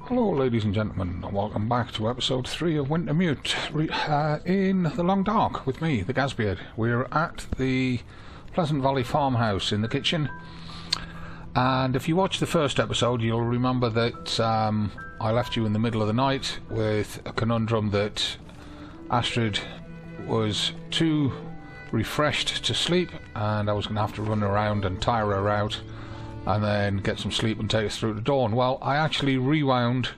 Hello ladies and gentlemen, and welcome back to episode 3 of Wintermute in the Long Dark with me, the Gazbeard. We're at the Pleasant Valley farmhouse in the kitchen, and if you watched the first episode you'll remember that I left you in the middle of the night with a conundrum that Astrid was too refreshed to sleep and I was going to have to run around and tire her out and then get some sleep and take us through to dawn. Well, I actually rewound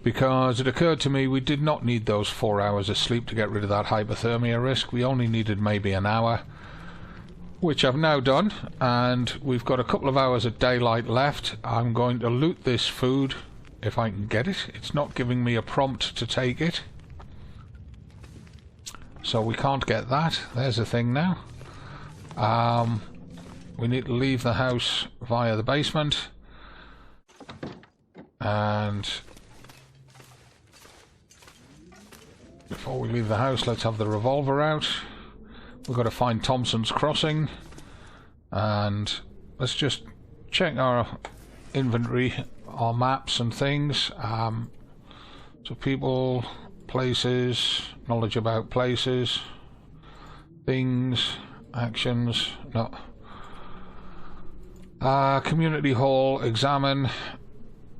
because it occurred to me we did not need those 4 hours of sleep to get rid of that hypothermia risk. We only needed maybe an hour, which I've now done, and we've got a couple of hours of daylight left. I'm going to loot this food if I can get it. It's not giving me a prompt to take it, so we can't get that. There's a thing now. We need to leave the house via the basement, and before we leave the house let's have the revolver out. We've got to find Thompson's crossing, and let's just check our inventory, our maps and things. So people, places, knowledge about places, things, actions, no. Community hall, examine.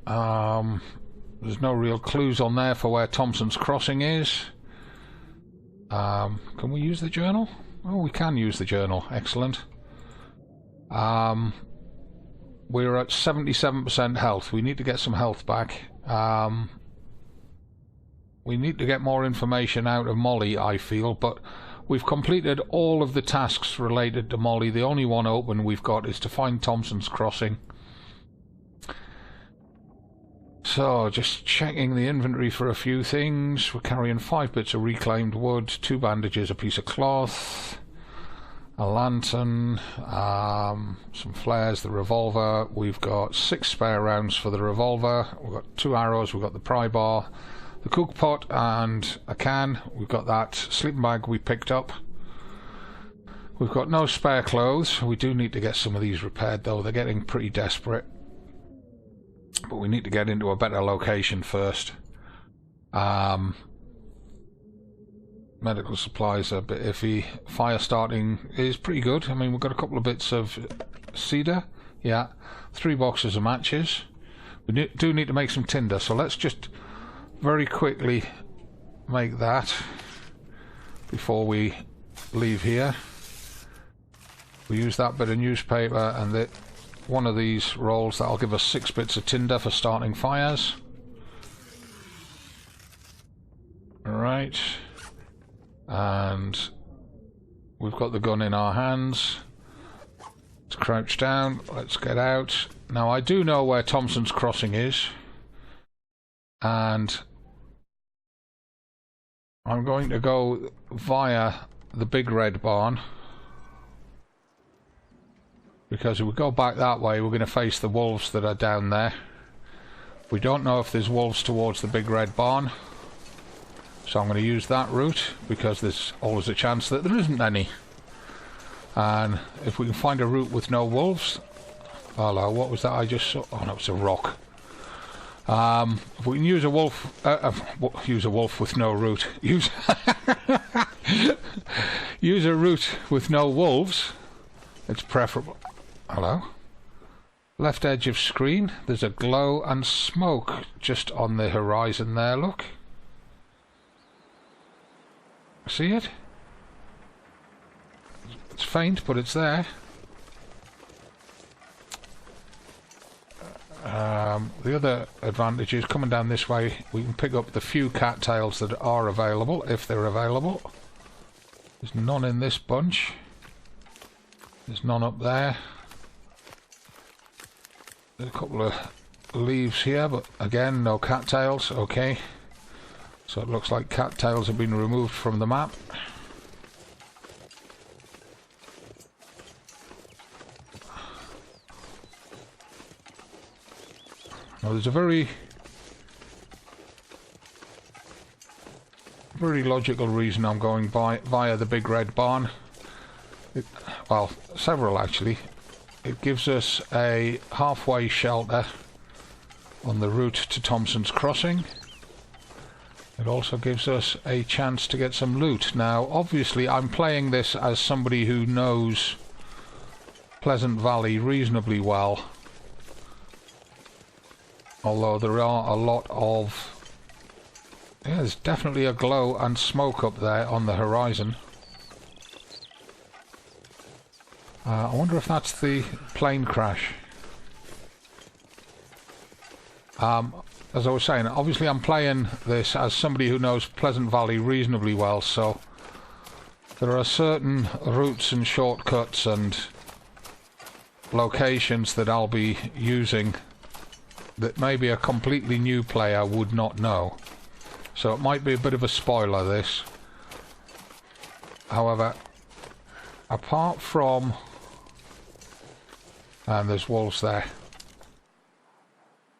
There's no real clues on there for where Thompson's crossing is. Can we use the journal? Oh, we can use the journal. Excellent. We're at 77% health. We need to get some health back. We need to get more information out of Molly, I feel, but we've completed all of the tasks related to Molly. The only one open we've got is to find Thompson's crossing. So, just checking the inventory for a few things. We're carrying 5 bits of reclaimed wood, 2 bandages, a piece of cloth, a lantern, some flares, the revolver. We've got 6 spare rounds for the revolver. We've got 2 arrows, we've got the pry bar, the cook pot and a can. We've got that sleeping bag we picked up. We've got no spare clothes. We do need to get some of these repaired though. They're getting pretty desperate. But we need to get into a better location first. Medical supplies are a bit iffy. Fire starting is pretty good. I mean, we've got a couple of bits of cedar. Yeah. 3 boxes of matches. We do need to make some tinder, so let's just very quickly make that before we leave here. We use that bit of newspaper and one of these rolls. That'll give us 6 bits of tinder for starting fires. Alright, and we've got the gun in our hands. Let's crouch down, let's get out. Now I do know where Thompson's crossing is, and I'm going to go via the big red barn, because if we go back that way we're going to face the wolves that are down there. We don't know if there's wolves towards the big red barn, so I'm going to use that route because there's always a chance that there isn't any. And if we can find a route with no wolves... Hello, what was that I just saw? Oh no, it's a rock. If we can use a wolf, use a wolf with no route. Use a route with no wolves. It's preferable. Hello. Left edge of screen. There's a glow and smoke just on the horizon there. Look. See it? It's faint, but it's there. The other advantage is coming down this way we can pick up the few cattails that are available, if they're available. There's none in this bunch. There's none up there. There's a couple of leaves here, but again no cattails. Okay, so it looks like cattails have been removed from the map. Now there's a very logical reason I'm going via the big red barn. Well, several actually. It gives us a halfway shelter on the route to Thompson's Crossing. It also gives us a chance to get some loot. Now, obviously, I'm playing this as somebody who knows Pleasant Valley reasonably well. Although there are a lot of... yeah, there's definitely a glow and smoke up there on the horizon. I wonder if that's the plane crash. As I was saying, obviously I'm playing this as somebody who knows Pleasant Valley reasonably well, so there are certain routes and shortcuts and locations that I'll be using that maybe a completely new player would not know. So it might be a bit of a spoiler, this. However, apart from... and there's wolves there.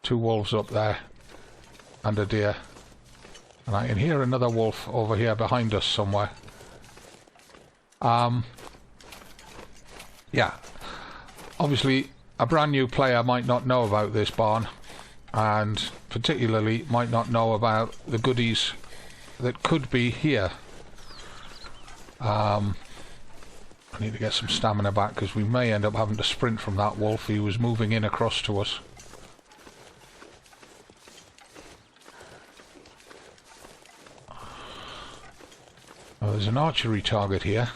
2 wolves up there. And a deer. And I can hear another wolf over here behind us somewhere. Yeah. Obviously, a brand new player might not know about this barn. And particularly might not know about the goodies that could be here. I need to get some stamina back because we may end up having to sprint from that wolf. He was moving in across to us. Oh, there's an archery target here,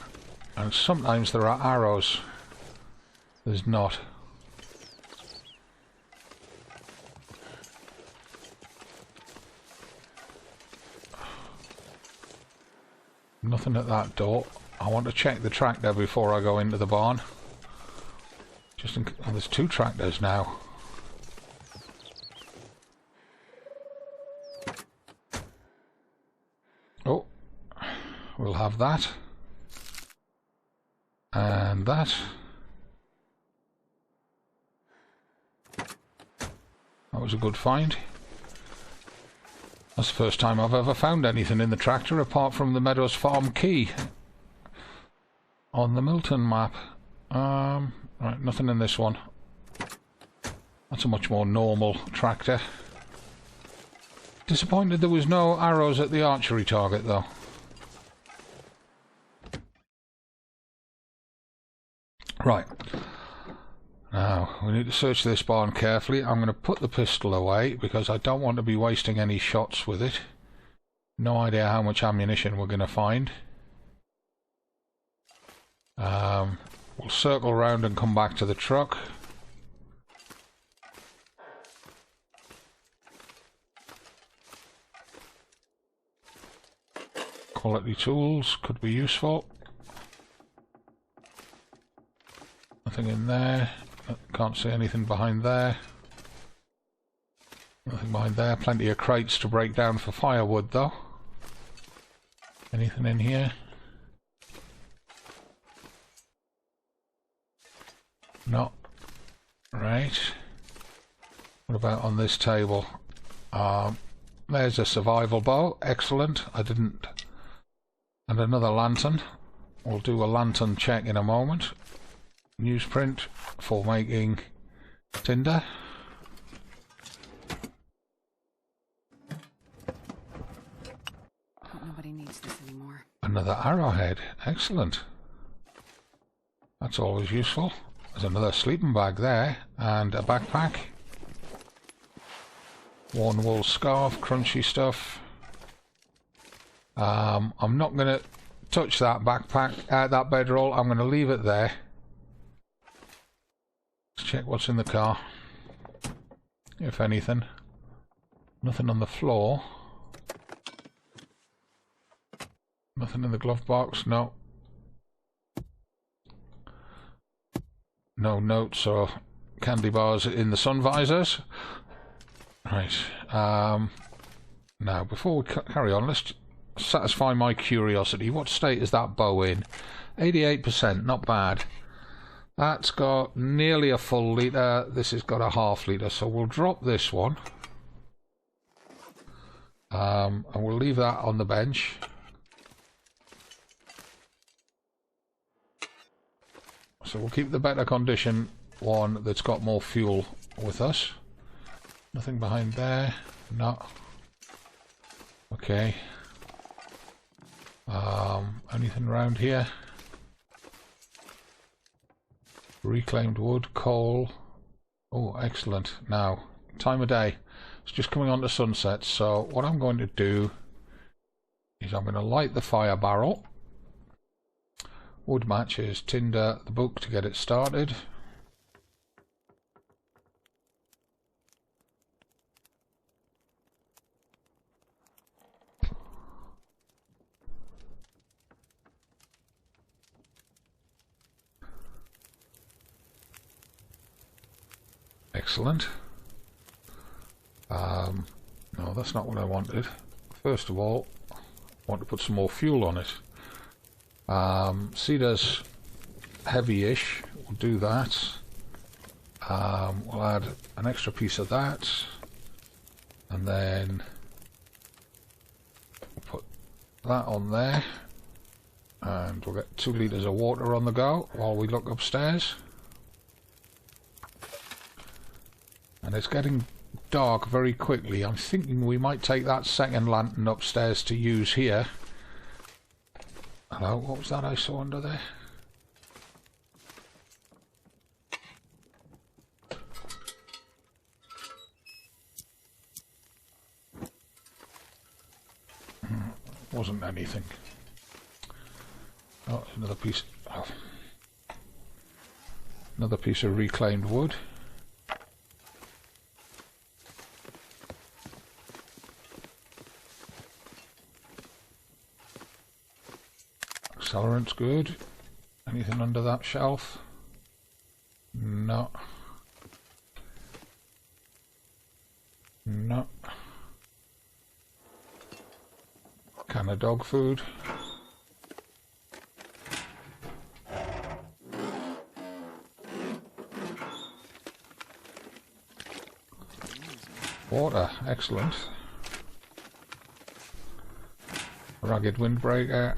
and sometimes there are arrows. There's not. Nothing at that door. I want to check the tractor before I go into the barn. Just in, oh, there's 2 tractors now. Oh, we'll have that. And that. That was a good find. That's the first time I've ever found anything in the tractor apart from the Meadows Farm key on the Milton map. Right, nothing in this one. That's a much more normal tractor. Disappointed there was no arrows at the archery target though. Right. Now, we need to search this barn carefully. I'm going to put the pistol away because I don't want to be wasting any shots with it. No idea how much ammunition we're going to find. We'll circle around and come back to the truck. Quality tools could be useful. Nothing in there. Can't see anything behind there. Nothing behind there. Plenty of crates to break down for firewood though. Anything in here? No. Right. What about on this table? There's a survival bow. Excellent. I didn't... And another lantern. We'll do a lantern check in a moment. Newsprint for making tinder. Nobody needs this anymore. Another arrowhead. Excellent. That's always useful. There's another sleeping bag there and a backpack. Worn wool scarf, crunchy stuff. I'm not going to touch that backpack, that bedroll. I'm going to leave it there. Let's check what's in the car. If anything. Nothing on the floor. Nothing in the glove box, no. No notes or candy bars in the sun visors. Right. Now, before we carry on, let's satisfy my curiosity. What state is that bow in? 88%, not bad. That's got nearly a full litre. This has got a half litre, so we'll drop this one. And we'll leave that on the bench. So we'll keep the better condition one that's got more fuel with us. Nothing behind there. No. Okay. Anything around here? Reclaimed wood, coal. Oh, excellent. Now, time of day. It's just coming on to sunset, so what I'm going to do is I'm going to light the fire barrel. Wood matches, tinder, the book to get it started. Excellent. No, that's not what I wanted. First of all, I want to put some more fuel on it. Cedar's heavy-ish. We'll do that. We'll add an extra piece of that, and then we'll put that on there, and we'll get 2 litres of water on the go while we look upstairs. And it's getting dark very quickly. I'm thinking we might take that second lantern upstairs to use here. Hello, what was that I saw under there? Wasn't anything. Oh, another piece. Oh. Another piece of reclaimed wood. Accelerant's good. Anything under that shelf? No. No. Can of dog food. Water, excellent. Ragged windbreaker.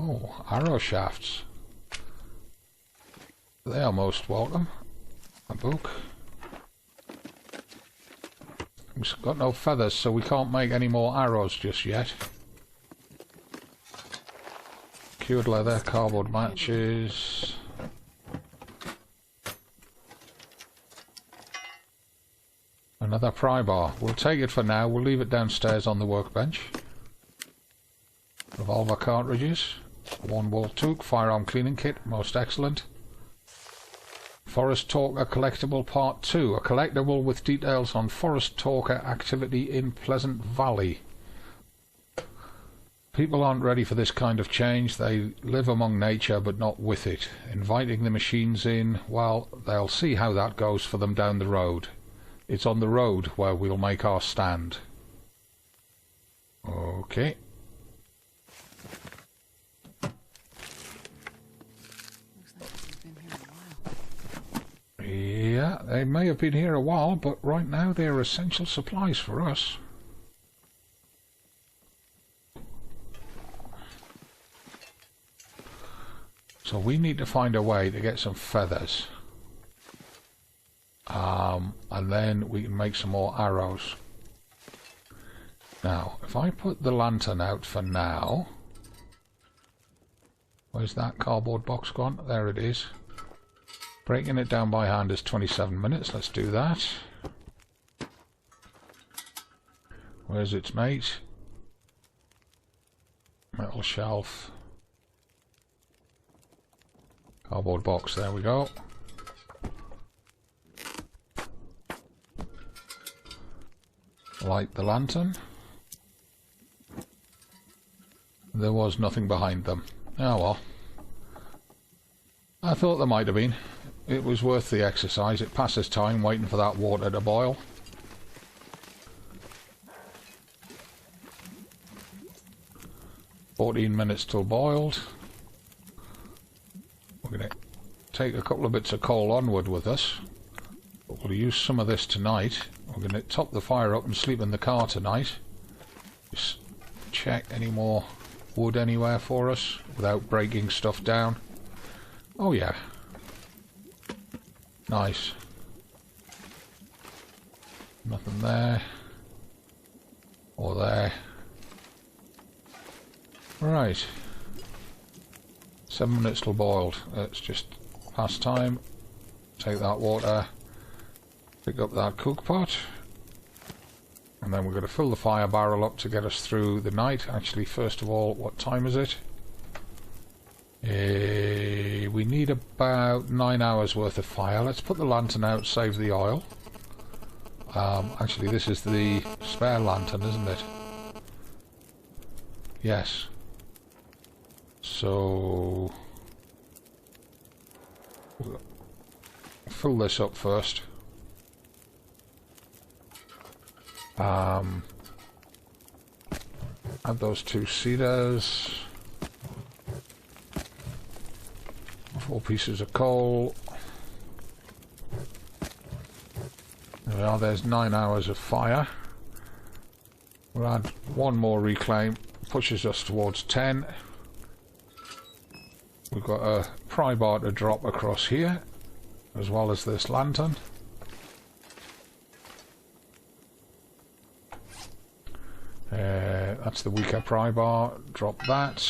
Oh, arrow shafts. They are most welcome. A book. We've got no feathers, so we can't make any more arrows just yet. Cured leather, cardboard matches. Another pry bar. We'll take it for now. We'll leave it downstairs on the workbench. Revolver cartridges. 1 wall toque, firearm cleaning kit, most excellent. Forest Talker collectible part 2, a collectible with details on Forest Talker activity in Pleasant Valley. People aren't ready for this kind of change. They live among nature but not with it. Inviting the machines in, well, they'll see how that goes for them down the road. It's on the road where we'll make our stand. Okay. Yeah, they may have been here a while, but right now they're essential supplies for us. So we need to find a way to get some feathers. And then we can make some more arrows. Now, if I put the lantern out for now... Where's that cardboard box gone? There it is. Breaking it down by hand is 27 minutes. Let's do that. Where's its mate? Metal shelf. Cardboard box, there we go. Light the lantern. There was nothing behind them. Oh well. I thought there might have been. It was worth the exercise. It passes time waiting for that water to boil. "14 minutes till boiled." We're going to take a couple of bits of coal onward with us. But we'll use some of this tonight. We're going to top the fire up and sleep in the car tonight. Just check any more wood anywhere for us without breaking stuff down. Oh yeah. Nice. Nothing there. Or there. Right. 7 minutes till boiled. Let's just pass time. Take that water. Pick up that cook pot. And then we're going to fill the fire barrel up to get us through the night. Actually, first of all, what time is it? We need about 9 hours worth of fire. Let's put the lantern out, save the oil. Actually, this is the spare lantern, isn't it? Yes. So... we'll fill this up first. Add those 2 cedars. 4 pieces of coal. There we are, there's 9 hours of fire. We'll add 1 more reclaim, pushes us towards 10. We've got a pry bar to drop across here, as well as this lantern. That's the weaker pry bar, drop that.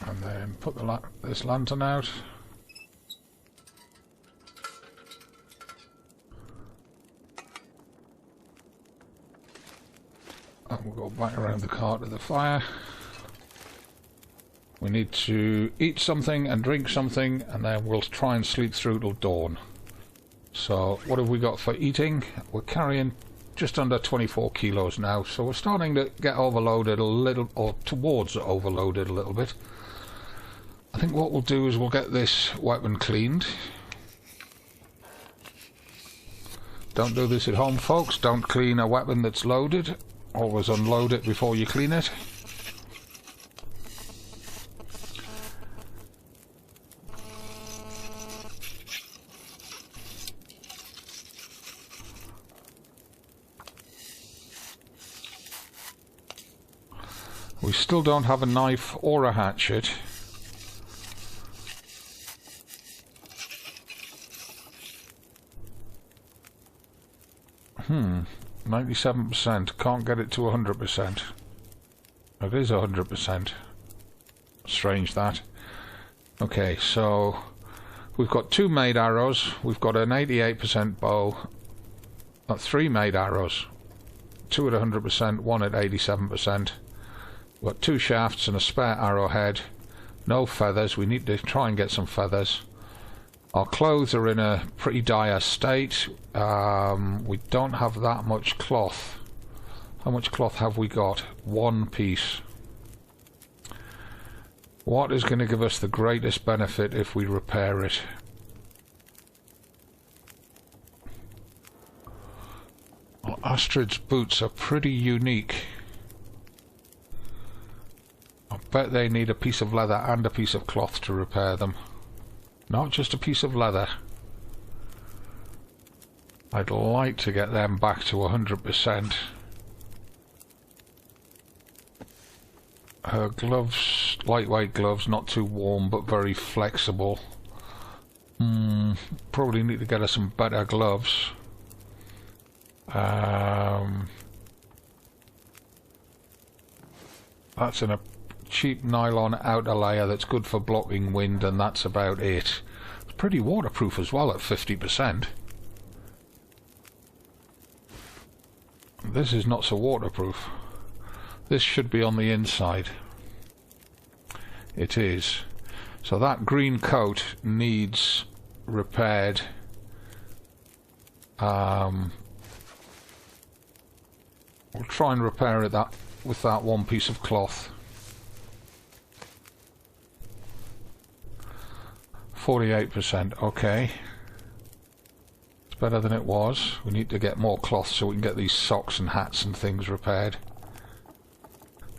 And then put this lantern out. And we'll go back around the car to the fire. We need to eat something and drink something, and then we'll try and sleep through till dawn. So what have we got for eating? We're carrying just under 24 kilos now, so we're starting to get overloaded a little, or towards overloaded a little bit. I think what we'll do is we'll get this weapon cleaned. Don't do this at home, folks. Don't clean a weapon that's loaded. Always unload it before you clean it. We still don't have a knife or a hatchet. 97%. Can't get it to 100%. It is 100%. Strange that. Okay, so we've got 2 made arrows. We've got an 88% bow. 3 made arrows. 2 at 100%, 1 at 87%. We've got 2 shafts and a spare arrowhead. No feathers. We need to try and get some feathers. Our clothes are in a pretty dire state. We don't have that much cloth. How much cloth have we got? 1 piece. What is going to give us the greatest benefit if we repair it? Well, Astrid's boots are pretty unique. I bet they need a piece of leather and a piece of cloth to repair them. Not just a piece of leather. I'd like to get them back to 100%. Her gloves, lightweight gloves, not too warm but very flexible. Probably need to get her some better gloves. That's in a cheap nylon outer layer that's good for blocking wind, and that's about it. It's pretty waterproof as well at 50%. This is not so waterproof. This should be on the inside. It is. So that green coat needs repaired. We'll try and repair it with that 1 piece of cloth. 48%, okay. It's better than it was. We need to get more cloth so we can get these socks and hats and things repaired.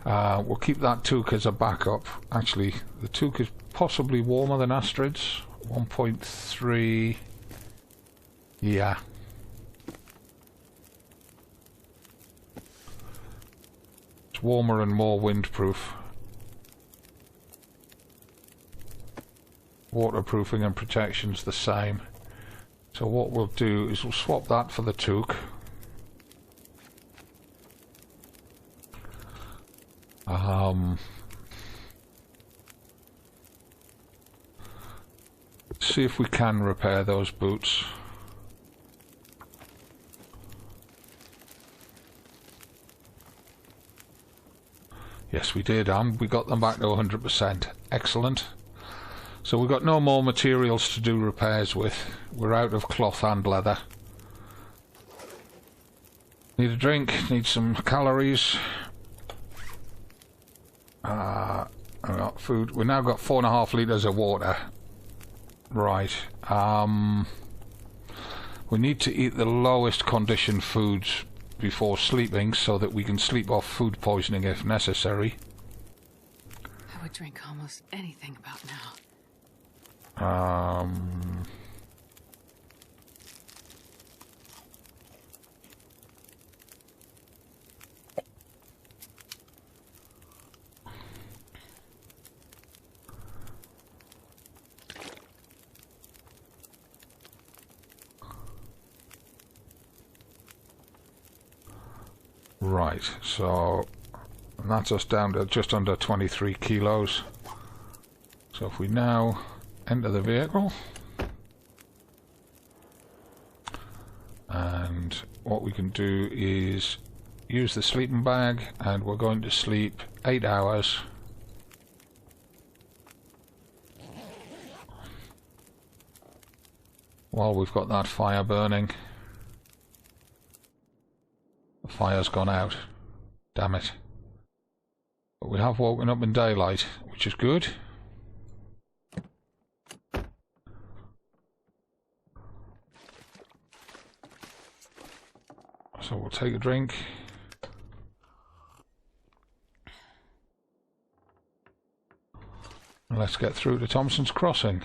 We'll keep that toque as a backup. Actually, the toque is possibly warmer than Astrid's. 1.3. Yeah. warmer and more windproof. Waterproofing and protection's the same. So what we'll do is we'll swap that for the toque. See if we can repair those boots. Yes, we did, and we got them back to 100%. Excellent. So we've got no more materials to do repairs with. We're out of cloth and leather. Need a drink, need some calories. I got food. We've now got 4.5 litres of water. Right. We need to eat the lowest condition foods before sleeping so that we can sleep off food poisoning if necessary. I would drink almost anything about now. Right, so that's us down to just under 23 kilos. So if we now enter the vehicle, and what we can do is use the sleeping bag, and we're going to sleep 8 hours. While we've got that fire burning. The fire's gone out. Damn it. But we have woken up in daylight, which is good. So we'll take a drink. And let's get through to Thompson's Crossing.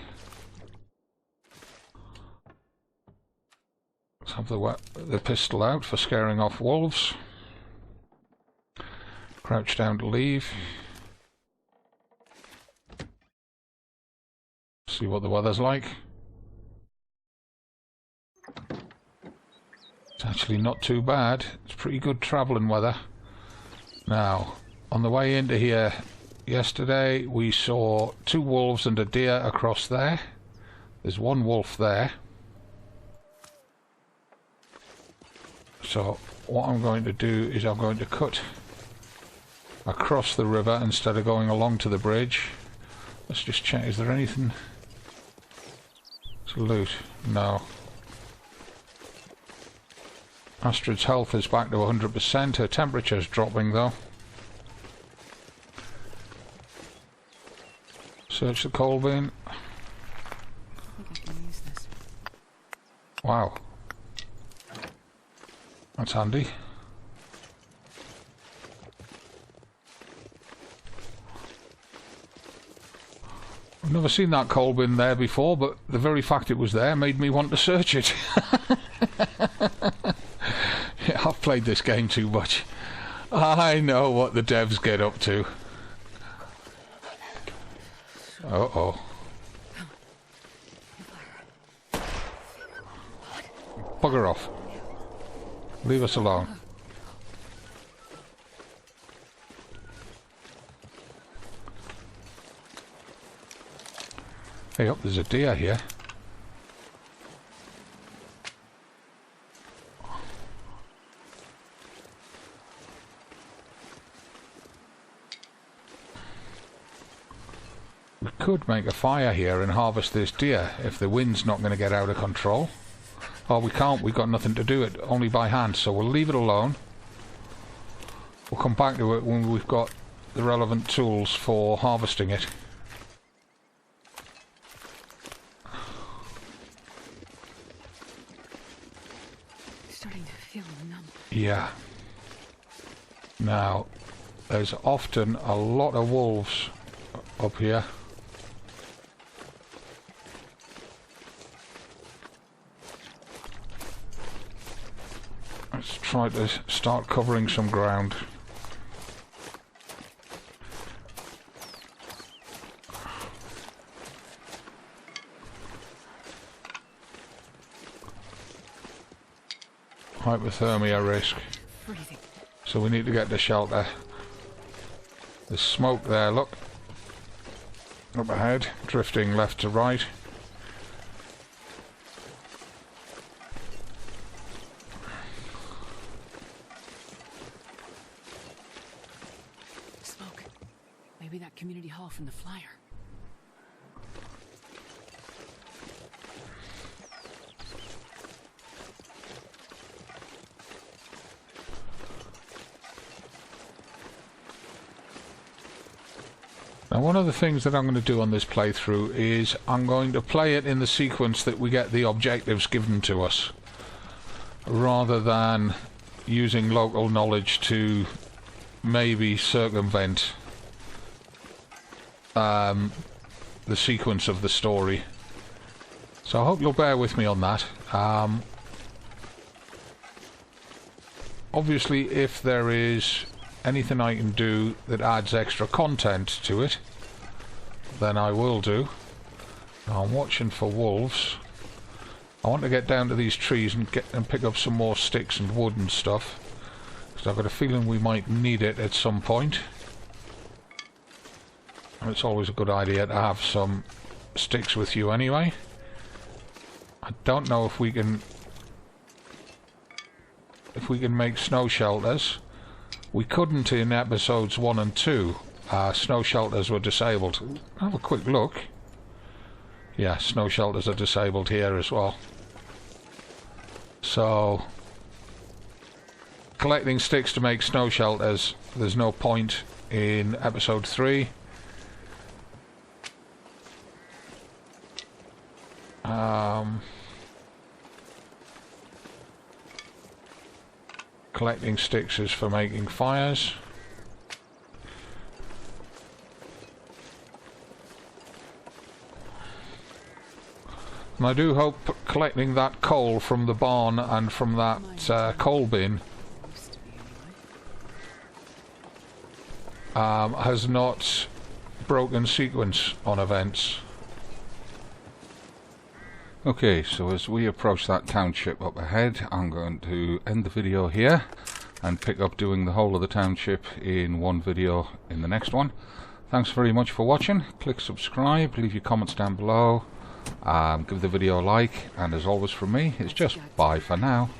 Let's have the pistol out for scaring off wolves. Crouch down to leave. See what the weather's like. It's actually not too bad. It's pretty good travelling weather. Now, on the way into here yesterday, we saw 2 wolves and a deer across there. There's 1 wolf there. So what I'm going to do is I'm going to cut across the river instead of going along to the bridge. Let's just check, is there anything to loot? No. Astrid's health is back to 100%, her temperature's dropping though. Search the coal bin. I think I can use this. Wow. That's handy. I've never seen that coal bin there before, but the very fact it was there made me want to search it. Yeah, I've played this game too much. I know what the devs get up to. Uh-oh. Bugger off. Leave us alone. Hey up, there's a deer here. We could make a fire here and harvest this deer if the wind's not going to get out of control. Oh, we can't, we've got nothing to do it, only by hand, so we'll leave it alone. We'll come back to it when we've got the relevant tools for harvesting it. Starting to feel numb. Yeah. Now, there's often a lot of wolves up here. Let's try to start covering some ground. Hypothermia risk. Freezing. So we need to get to shelter. There's smoke there, look. Up ahead, drifting left to right. Smoke. Maybe that community hall from the flyer. Now, one of the things that I'm going to do on this playthrough is I'm going to play it in the sequence that we get the objectives given to us, rather than using local knowledge to maybe circumvent the sequence of the story. So I hope you'll bear with me on that. Obviously, if there is anything I can do that adds extra content to it, then I will do. Now I'm watching for wolves. I want to get down to these trees and pick up some more sticks and wood and stuff, because I've got a feeling we might need it at some point. And it's always a good idea to have some sticks with you anyway. I don't know if we can make snow shelters. We couldn't in episodes 1 and 2. Snow shelters were disabled. Have a quick look. Yeah, snow shelters are disabled here as well. So, collecting sticks to make snow shelters, there's no point in episode 3. Collecting sticks is for making fires. And I do hope collecting that coal from the barn and from that coal bin has not broken sequence on events. Okay, so as we approach that township up ahead, I'm going to end the video here and pick up doing the whole of the township in one video in the next one. Thanks very much for watching. Click subscribe, leave your comments down below, give the video a like, and as always from me, it's just bye for now.